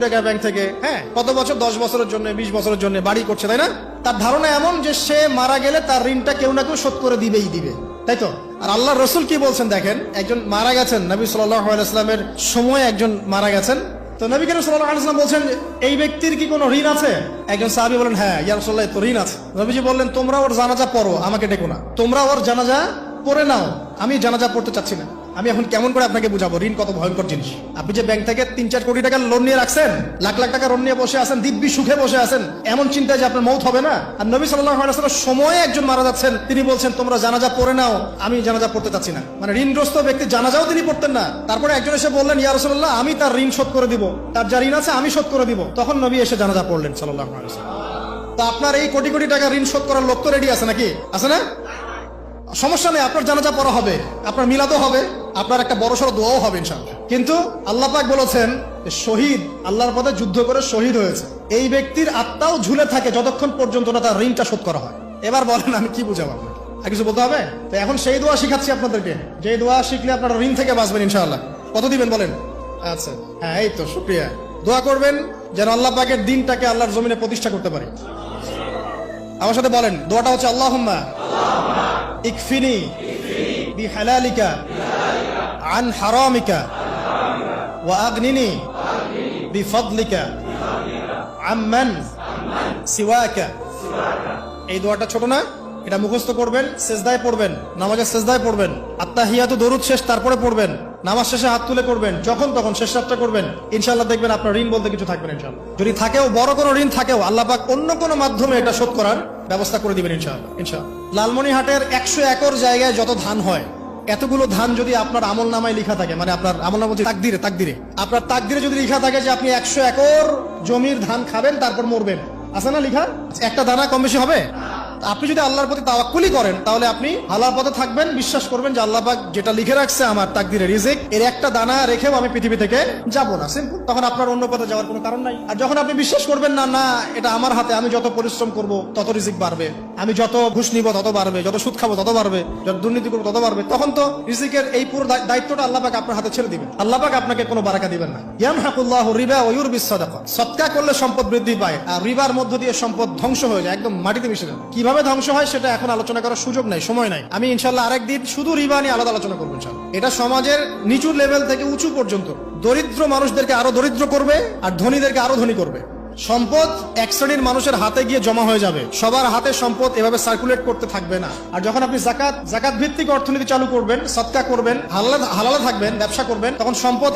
টাকা ব্যাংক থেকে, হ্যাঁ, কত বছর, 10 বছরের জন্য, 20 বছরের জন্য বাড়ি করছে, তাই না? তার ধারণা এমন যে সে মারা গেলে তার ঋণটা কেউ না কেউ শোধ করে দিবেই দিবে, তাই তো? আর আল্লাহ রসুল কি বলছেন দেখেন, একজন মারা গেছেন, নবী সাল্লাল্লাহু আলাইহি ওয়াসাল্লামের সময় একজন মারা গেছেন। তো নবী করিম সাল্লাল্লাহু আলাইহি ওয়াসাল্লাম বলছেন, এই ব্যক্তির কি কোনো ঋণ আছে? একজন সাহাবী বলেন, হ্যাঁ ইয়া রাসূলুল্লাহ, তো ঋণ আছে। নবীজি বললেন, তোমরা ওর জানাজা পড়ো, আমাকে ডেকো না, তোমরা ওর জানাজা পড়ে নাও, আমি জানাজা পড়তে চাচ্ছি না। আমি এখন কেমন করে আপনাকে বুঝাবো ঋণ কত ভয়ঙ্কর জিনিস? আপনি যে ব্যাংক থেকে 3-4 কোটি টাকা লোন নিয়ে রাখছেন, লাখ লাখ টাকা লোন নিয়ে বসে আছেন, দিব্যি সুখে বসে আছেন, এমন চিন্তা যে আপনার মৌত হবে না। আর নবী সাল্লাল্লাহু আলাইহি ওয়াসাল্লাম সময়ে একজন মারা যাচ্ছেন, তিনি বলছেন তোমরা জানাজা পড়ে নাও, আমি জানাজা পড়তে চাচ্ছি না। মানে ঋণগ্রস্ত ব্যক্তি জানাজাও তিনি পড়তেন না। তারপরে একজন এসে বললেন, ইয়া রাসূলুল্লাহ, আমি তার ঋণ শোধ করে দিব, তার যা ঋণ আছে আমি শোধ করে দিব। তখন নবী এসে জানাজা পড়লেন সাল্লাল্লাহু আলাইহি ওয়াসাল্লাম। তো আপনার এই কোটি কোটি টাকা ঋণ শোধ করার লোক তো রেডি আছে নাকি? আছে না? সমস্যা নেই, আপনার জানাজা পড়া হবে, আপনার মিলাদও হবে, আপনার একটা বড়সড় দোয়াও হবে ইনশাআল্লাহ। কিন্তু আল্লাহ পাক বলেছেন, শহীদ, আল্লাহর পথে যুদ্ধ করে শহীদ হয়েছে, এই ব্যক্তির আত্মাও ঝুলে থাকে যতক্ষণ পর্যন্ত না তার ঋণটা শোধ করা হয়। এবার বলেন আমি কি বুঝাবো আপনাকে? আর কিছু বলতে হবে? তো এখন সেই দোয়া শিখাচ্ছি আপনাদেরকে, যে দোয়া শিখলে আপনারা ঋণ থেকে বাঁচবেন ইনশাআল্লাহ। কত দিবেন বলেন? আচ্ছা, হ্যাঁ, এই তো, শুকরিয়া। দোয়া করবেন যেন আল্লাহ পাকের দিনটাকে আল্লাহর জমিনে প্রতিষ্ঠা করতে পারি। আমার সাথে বলেন, দোয়াটা হচ্ছে, আল্লাহুম্মা ইকফিনি বিহালালিকা আন হারামিকা ওয়া আগনিনি বিফদলিকা আম্মান সিওয়াকা। এই দোয়াটা ছোট না? এটা মুখস্থ করবেন, সেজদায় পড়বেন, নামাজের সেজদায় পড়বেন, আত্তাহিয়াতু দরুদ শেষ তারপরে পড়বেন, নামাজ শেষে হাত তুলে করবেন, যখন তখন শেষ রাতটা করবেন। ইনশাআল্লাহ দেখবেন আপনার ঋণ বলতে কিছু থাকবে না ইনশাআল্লাহ। যদি থাকেও, বড় কোনো ঋণ থাকেও, আল্লাহ পাক অন্য কোনো মাধ্যমে এটা শোধ করার ব্যবস্থা করে দিবেন ইনশাআল্লাহ। ইনশাআল্লাহ লালমনিরহাটের 100 একর জায়গায় যত ধান হয়, এতগুলো ধান যদি আপনার আমল নামায় লেখা থাকে, মানে আপনার আমল নামা তাকদিরে আপনার তাকদিরে যদি লেখা থাকে যে আপনি 100 একর জমির ধান খাবেন তারপর মরবেন, আছে না লেখা? একটা দানা কম বেশি হবে? আপনি যদি আল্লাহর প্রতি তাওয়াক্কুলি করেন, তাহলে আপনি হালাল পথে থাকবেন, বিশ্বাস করবেন যে আল্লাহ পাক যেটা লিখে রাখছে আমার তাকদিরে রিজিক, এর একটা দানা রেখেও আমি পৃথিবী থেকে যাব না, সিম্পল। তখন আপনার অন্য পথে যাওয়ার কোনো কারণ নাই। আর যখন আপনি বিশ্বাস করবেন না, না এটা আমার হাতে, আমি যত পরিশ্রম করব তত রিজিক বাড়বে, আমি যত ঘুষ নিব তত বাড়বে, যত সুদ খাবো তত বাড়বে, যত দুর্নীতি করবো তত বাড়বে, তখন তো রিজিকের এই পুরো দায়িত্বটা আল্লাহ পাক আপনার হাতে ছেড়ে দিবেন। আল্লাহ পাক আপনাকে কোনো বারাকা দিবেন না। ইয়ামহাকুল্লাহু রিবা ওয়া ইউরবিস সাদাকা। সদকা করলে সম্পদ বৃদ্ধি পায়, আর রিবার মধ্য দিয়ে সম্পদ ধ্বংস হয়ে যায়, একদম মাটিতে মিশে যায়। কিভাবে ধ্বংস হয় সেটা এখন আলোচনা করার সুযোগ নাই, সময় নাই। আমি ইনশাআল্লাহ আরেকদিন শুধু রিবা নিয়ে আলাদা আলোচনা করবো ইনশাআল্লাহ। এটা সমাজের নিচু লেভেল থেকে উঁচু পর্যন্ত দরিদ্র মানুষদেরকে আরো দরিদ্র করবে, আর ধনীদেরকে আরো ধনী করবে। সম্পদ এক শ্রেণীর মানুষের হাতে গিয়ে জমা হয়ে যাবে, সবার হাতে সম্পদ এভাবে সার্কুলেট করতে থাকবে না। আর যখন আপনি জাকাত ভিত্তিক অর্থনীতি চালু করবেন, সদকা করবেন, হালালে থাকবেন, ব্যবসা করবেন, তখন সম্পদ